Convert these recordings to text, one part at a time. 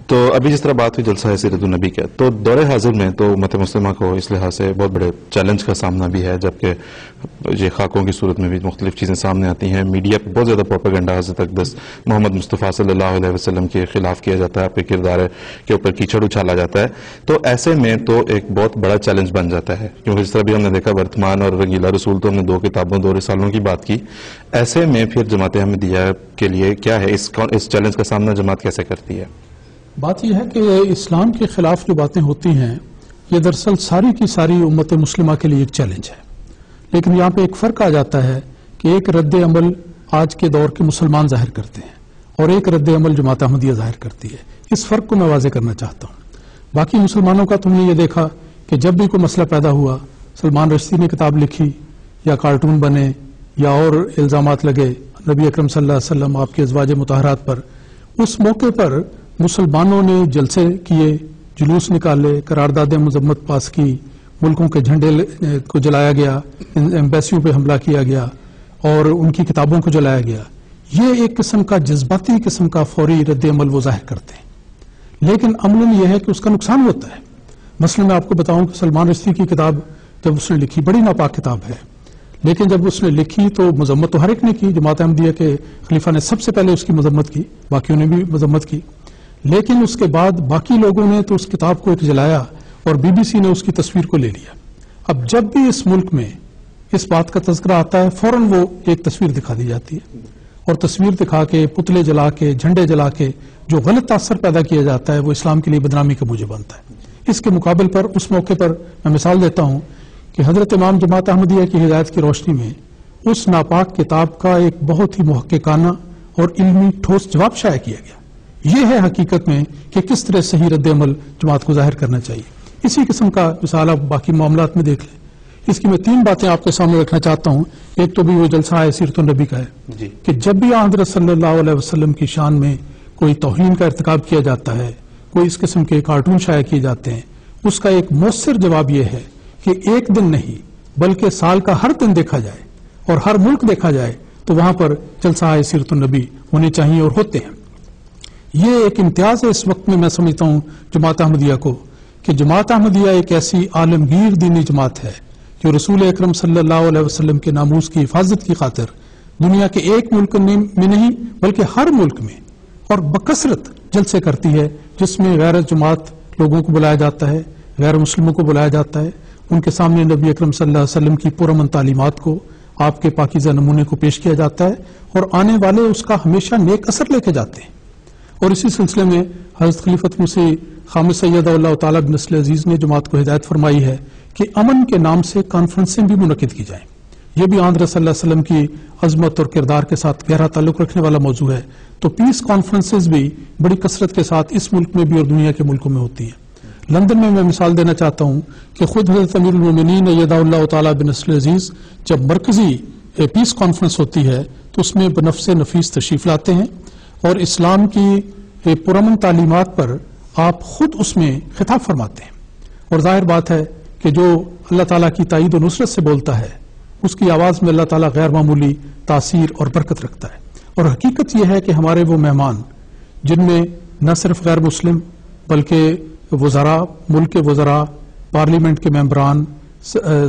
تو ابھی جس طرح بات ہوئی جلسہ سیرت النبی کا، تو دور حاضر میں تو امت مسلمہ کو اس لحاظ سے بہت بڑے چیلنج کا سامنا بھی ہے، جبکہ یہ خاکوں کی صورت میں بھی مختلف چیزیں سامنے آتی ہیں. میڈیا پہ بہت زیادہ پروپیگنڈا حضرت اقدس محمد مصطفیٰ صلی اللہ علیہ وسلم کے خلاف کیا جاتا ہے، آپ کے کردار کے اوپر کیچڑ اچھالا جاتا ہے. تو ایسے میں تو ایک بہت بڑا چیلنج بن جاتا ہے، کیونکہ جس طرح بھی ہم نے دیکھا ورتمان اور رنگیلا رسول، تو ہم نے 2 کتابوں 2 رسالوں کی بات کی. ایسے میں پھر جماعت احمدیہ کے لیے کیا ہے، اس چیلنج کا سامنا جماعت کیسے کرتی ہے؟ بات یہ ہے کہ اسلام کے خلاف جو باتیں ہوتی ہیں یہ دراصل ساری کی ساری امت مسلمہ کے لیے ایک چیلنج ہے، لیکن یہاں پہ ایک فرق آ جاتا ہے کہ ایک رد عمل آج کے دور کے مسلمان ظاہر کرتے ہیں اور ایک رد عمل جماعت احمدیہ ظاہر کرتی ہے. اس فرق کو میں واضح کرنا چاہتا ہوں. باقی مسلمانوں کا تم نے یہ دیکھا کہ جب بھی کوئی مسئلہ پیدا ہوا، سلمان رشدی نے کتاب لکھی یا کارٹون بنے یا اور الزامات لگے نبی اکرم صلی اللہ علیہ وسلم آپ کے ازواج مطہرات پر، اس موقع پر مسلمانوں نے جلسے کیے، جلوس نکالے، قراردادیں مذمت پاس کی، ملکوں کے جھنڈے کو جلایا گیا، ایمبیسیوں پہ حملہ کیا گیا اور ان کی کتابوں کو جلایا گیا. یہ ایک قسم کا جذباتی قسم کا فوری رد عمل وہ ظاہر کرتے ہیں، لیکن عملاً یہ ہے کہ اس کا نقصان ہوتا ہے. مثلا میں آپ کو بتاؤں کہ سلمان رشدی کی کتاب جب اس نے لکھی، بڑی ناپاک کتاب ہے، لیکن جب اس نے لکھی تو مذمت تو ہر ایک نے کی. جماعت احمدیہ کے خلیفہ نے سب سے پہلے اس کی مذمت کی، باقیوں نے بھی مذمت کی، لیکن اس کے بعد باقی لوگوں نے تو اس کتاب کو ایک جلایا اور بی بی سی نے اس کی تصویر کو لے لیا. اب جب بھی اس ملک میں اس بات کا تذکرہ آتا ہے فوراً وہ ایک تصویر دکھا دی جاتی ہے، اور تصویر دکھا کے، پتلے جلا کے، جھنڈے جلا کے جو غلط تاثر پیدا کیا جاتا ہے وہ اسلام کے لیے بدنامی کا موجب بنتا ہے. اس کے مقابل پر اس موقع پر میں مثال دیتا ہوں کہ حضرت امام جماعت احمدیہ کی ہدایت کی روشنی میں اس ناپاک کتاب کا ایک بہت ہی محققانہ اور علمی ٹھوس جواب شائع کیا گیا. یہ ہے حقیقت میں کہ کس طرح صحیح رد عمل جماعت کو ظاہر کرنا چاہیے. اسی قسم کا مثال آپ باقی معاملات میں دیکھ لیں. اس کی میں 3 باتیں آپ کے سامنے رکھنا چاہتا ہوں. ایک تو بھی وہ جلسہ ہے سیرت النبی کا ہے کہ جب بھی حضرت صلی اللہ علیہ وسلم کی شان میں کوئی توہین کا ارتکاب کیا جاتا ہے، کوئی اس قسم کے کارٹون شائع کیے جاتے ہیں، اس کا ایک مؤثر جواب یہ ہے کہ ایک دن نہیں بلکہ سال کا ہر دن دیکھا جائے اور ہر ملک دیکھا جائے تو وہاں پر جلسہ سیرت النبی ہونے چاہیے اور ہوتے ہیں. یہ ایک امتیاز ہے اس وقت میں سمجھتا ہوں جماعت احمدیہ کو، کہ جماعت احمدیہ ایک ایسی عالمگیر دینی جماعت ہے جو رسول اکرم صلی اللہ علیہ وسلم کے ناموس کی حفاظت کی خاطر دنیا کے ایک ملک میں نہیں بلکہ ہر ملک میں اور بکثرت جلسے کرتی ہے، جس میں غیر جماعت لوگوں کو بلایا جاتا ہے، غیر مسلموں کو بلایا جاتا ہے، ان کے سامنے نبی اکرم صلی اللہ علیہ وسلم کی پرامن تعلیمات کو، آپ کے پاکیزہ نمونے کو پیش کیا جاتا ہے، اور آنے والے اس کا ہمیشہ نیک اثر لے کے جاتے ہیں. اور اسی سلسلے میں حضرت خلیفۃ مسیح خامس سید اللہ تعالیٰ بن نسل عزیز نے جماعت کو ہدایت فرمائی ہے کہ امن کے نام سے کانفرنسیں بھی منعقد کی جائیں. یہ بھی آن صلی اللہ علیہ وسلم کی عظمت اور کردار کے ساتھ گہرا تعلق رکھنے والا موضوع ہے. تو پیس کانفرنسز بھی بڑی کثرت کے ساتھ اس ملک میں بھی اور دنیا کے ملکوں میں ہوتی ہیں. لندن میں مثال دینا چاہتا ہوں کہ خود حضرت امیر المومنین ایدہ اللہ تعالیٰ بن نسل عزیز جب مرکزی پیس کانفرنس ہوتی ہے تو اس میں بنفس نفیس تشریف لاتے ہیں اور اسلام کی پرامن تعلیمات پر آپ خود اس میں خطاب فرماتے ہیں. اور ظاہر بات ہے کہ جو اللہ تعالیٰ کی تائید و نصرت سے بولتا ہے اس کی آواز میں اللہ تعالیٰ غیر معمولی تاثیر اور برکت رکھتا ہے. اور حقیقت یہ ہے کہ ہمارے وہ مہمان جن میں نہ صرف غیر مسلم بلکہ وزراء، ملک کے وزراء، پارلیمنٹ کے ممبران،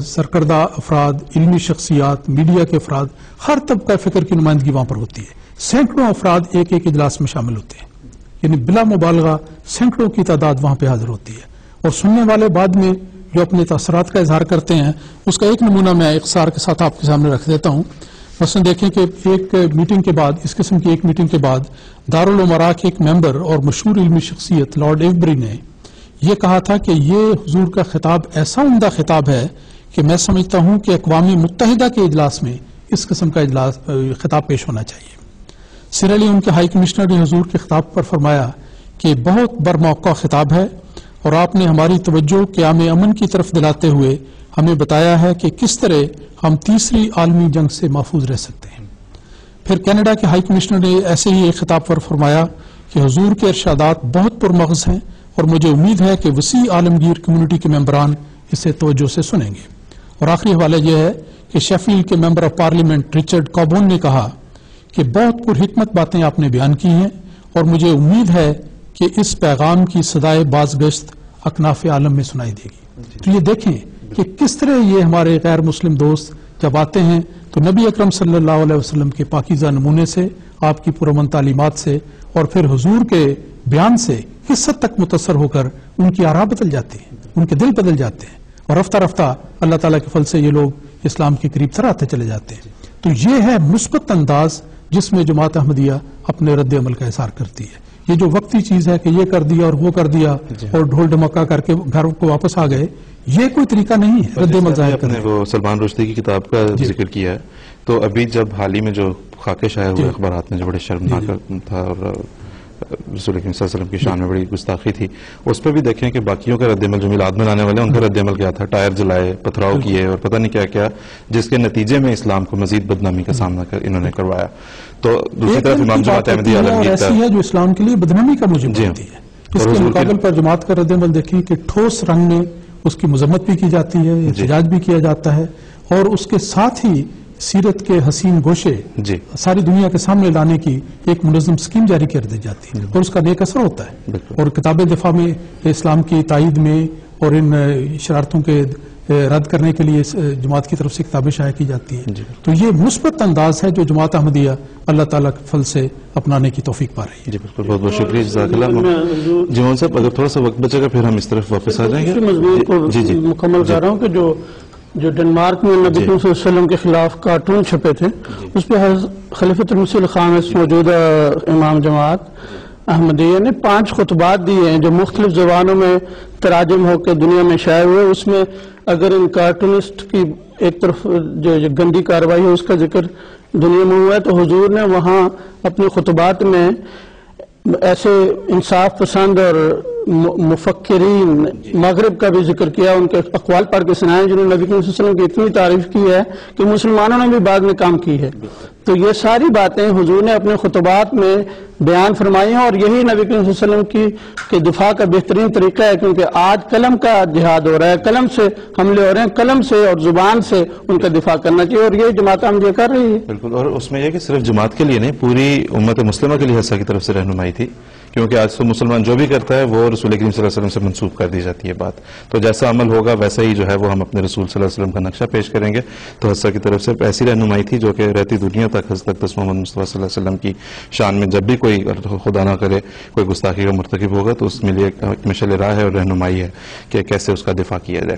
سرکردہ افراد، علمی شخصیات، میڈیا کے افراد، ہر طبقہ فکر کی نمائندگی وہاں پر ہوتی ہے. سینکڑوں افراد ایک ایک اجلاس میں شامل ہوتے ہیں، یعنی بلا مبالغہ سینکڑوں کی تعداد وہاں پہ حاضر ہوتی ہے. اور سننے والے بعد میں جو اپنے تاثرات کا اظہار کرتے ہیں اس کا ایک نمونہ میں اختصار کے ساتھ آپ کے سامنے رکھ دیتا ہوں. مثلا دیکھیں کہ ایک میٹنگ کے بعد، اس قسم کی ایک میٹنگ کے بعد دارالعمراء کے ایک ممبر اور مشہور علمی شخصیت لارڈ ایوبری نے یہ کہا تھا کہ یہ حضور کا خطاب ایسا عمدہ خطاب ہے کہ میں سمجھتا ہوں کہ اقوام متحدہ کے اجلاس میں اس قسم کا خطاب پیش ہونا چاہیے. سیریلیون کے ہائی کمشنر نے حضور کے خطاب پر فرمایا کہ بہت برموقع خطاب ہے اور آپ نے ہماری توجہ قیام امن کی طرف دلاتے ہوئے ہمیں بتایا ہے کہ کس طرح ہم تیسری عالمی جنگ سے محفوظ رہ سکتے ہیں. پھر کینیڈا کے ہائی کمشنر نے ایسے ہی ایک خطاب پر فرمایا کہ حضور کے ارشادات بہت پرمغز ہیں اور مجھے امید ہے کہ وسیع عالمگیر کمیونٹی کے ممبران اسے توجہ سے سنیں گے. اور آخری حوالہ یہ ہے کہ شیفیلڈ کے ممبر آف پارلیمنٹ رچرڈ کابون نے کہا کہ بہت پرحکمت باتیں آپ نے بیان کی ہیں اور مجھے امید ہے کہ اس پیغام کی صدائے بازگشت اکناف عالم میں سنائی دے گی۔ تو یہ دیکھیں کہ کس طرح یہ ہمارے غیر مسلم دوست جب آتے ہیں تو نبی اکرم صلی اللہ علیہ وسلم کے پاکیزہ نمونے سے، آپ کی پرامن تعلیمات سے اور پھر حضور کے بیان سے کس حد تک متاثر ہو کر ان کی آراء بدل جاتی ہیں، ان کے دل بدل جاتے ہیں، اور رفتہ رفتہ اللہ تعالیٰ کے فضل سے یہ لوگ اسلام کے قریب تر آتے چلے جاتے ہیں۔ تو یہ ہے مثبت انداز جس میں جماعت احمدیہ اپنے رد عمل کا اظہار کرتی ہے۔ یہ جو وقتی چیز ہے کہ یہ کر دیا اور وہ کر دیا اور ڈھول ڈھمکا کر کے گھر کو واپس آ گئے، یہ کوئی طریقہ نہیں ہے رد عمل ظاہر کرنے کا۔ وہ سلمان رشدی کی کتاب کا ذکر کیا ہے، تو ابھی جب حال ہی میں جو خاکے شائع ہوئے اخبارات میں جو بڑے شرمناک تھا اور رسول اکرم صلی اللہ علیہ وسلم کی شان میں بڑی گستاخی تھی، اس پہ بھی دیکھیں کہ باقیوں کا رد عمل جو میلاد منانے والے ہیں ان کا رد عمل کیا تھا، ٹائر جلائے، پتھراؤ کیے اور پتہ نہیں کیا کیا، جس کے نتیجے میں اسلام کو مزید بدنامی کا سامنا انہوں نے کروایا۔ تو دوسری طرف امام جماعت احمدیہ عالمگیر کا ایسی ہے جو اسلام کے لیے بدنامی کا موجب ہوتی ہے، اس کے مقابل پر جماعت کا رد عمل دیکھیں کہ ٹھوس رنگ میں اس کی مذمت بھی کی جاتی ہے، احتجاج بھی کیا جاتا ہے، اور اس کے ساتھ ہی سیرت کے حسین گوشے ساری دنیا کے سامنے لانے کی ایک منظم سکیم جاری کر دی جاتی ہے، اور اس کا نیک اثر ہوتا ہے، اور کتاب دفاع میں اسلام کی تائید میں اور ان شرارتوں کے رد کرنے کے لیے جماعت کی طرف سے کتابیں شائع کی جاتی ہیں۔ تو یہ مثبت انداز ہے جو جماعت احمدیہ اللہ تعالیٰ کے فضل سے اپنانے کی توفیق پا رہی ہے۔ جی بالکل، بہت بہت شکریہ، جزاک اللہ۔ جیون صاحب اگر تھوڑا سا وقت بچے گا پھر ہم اس طرف واپس آ جائیں گے۔ مضمون کو مکمل کر رہا ہوں کہ جو ڈنمارک میں نبی صلی اللہ علیہ وسلم کے خلاف کارٹون چھپے تھے، اس پہ خلیفۃ المسیح الخامس موجودہ امام جماعت احمدیہ نے 5 خطبات دیے ہیں جو مختلف زبانوں میں تراجم ہو کے دنیا میں شائع ہوئے۔ اس میں اگر ان کارٹونسٹ کی ایک طرف جو گندی کارروائی ہے اس کا ذکر دنیا میں ہوا ہے، تو حضور نے وہاں اپنے خطبات میں ایسے انصاف پسند اور مفکرین مغرب کا بھی ذکر کیا، ان کے اقوال پڑھ کے سنائے جنہوں نے نبی صلی اللہ علیہ وسلم کی اتنی تعریف کی ہے کہ مسلمانوں نے بھی بعد میں کام کی ہے۔ تو یہ ساری باتیں حضور نے اپنے خطبات میں بیان فرمائی ہیں، اور یہی نبی صلی اللہ علیہ وسلم کی دفاع کا بہترین طریقہ ہے، کیونکہ آج قلم کا جہاد ہو رہا ہے، قلم سے حملے ہو رہے ہیں، قلم سے اور زبان سے ان کا دفاع کرنا چاہیے، اور یہ جماعت ہم یہ کر رہی ہے۔ بالکل، اور اس میں یہ کہ صرف جماعت کے لیے نہیں، پوری امت مسلمہ کے لیے حصہ کی طرف سے رہنمائی تھی، کیونکہ آج تو مسلمان جو بھی کرتا ہے وہ رسول کریم صلی اللہ علیہ وسلم سے منسوب کر دی جاتی ہے بات، تو جیسا عمل ہوگا ویسا ہی جو ہے وہ ہم اپنے رسول صلی اللہ علیہ وسلم کا نقشہ پیش کریں گے۔ تو حصہ کی طرف سے ایسی رہنمائی تھی جو کہ رہتی دنیا تک حضرت محمد مصطفیٰ صلی اللہ علیہ وسلم کی شان میں جب بھی کوئی خدا نہ کرے کوئی گستاخی کا مرتکب ہوگا تو اس میں لیے ایک مشعل راہ ہے اور رہنمائی ہے کہ کیسے اس کا دفاع کیا جائے۔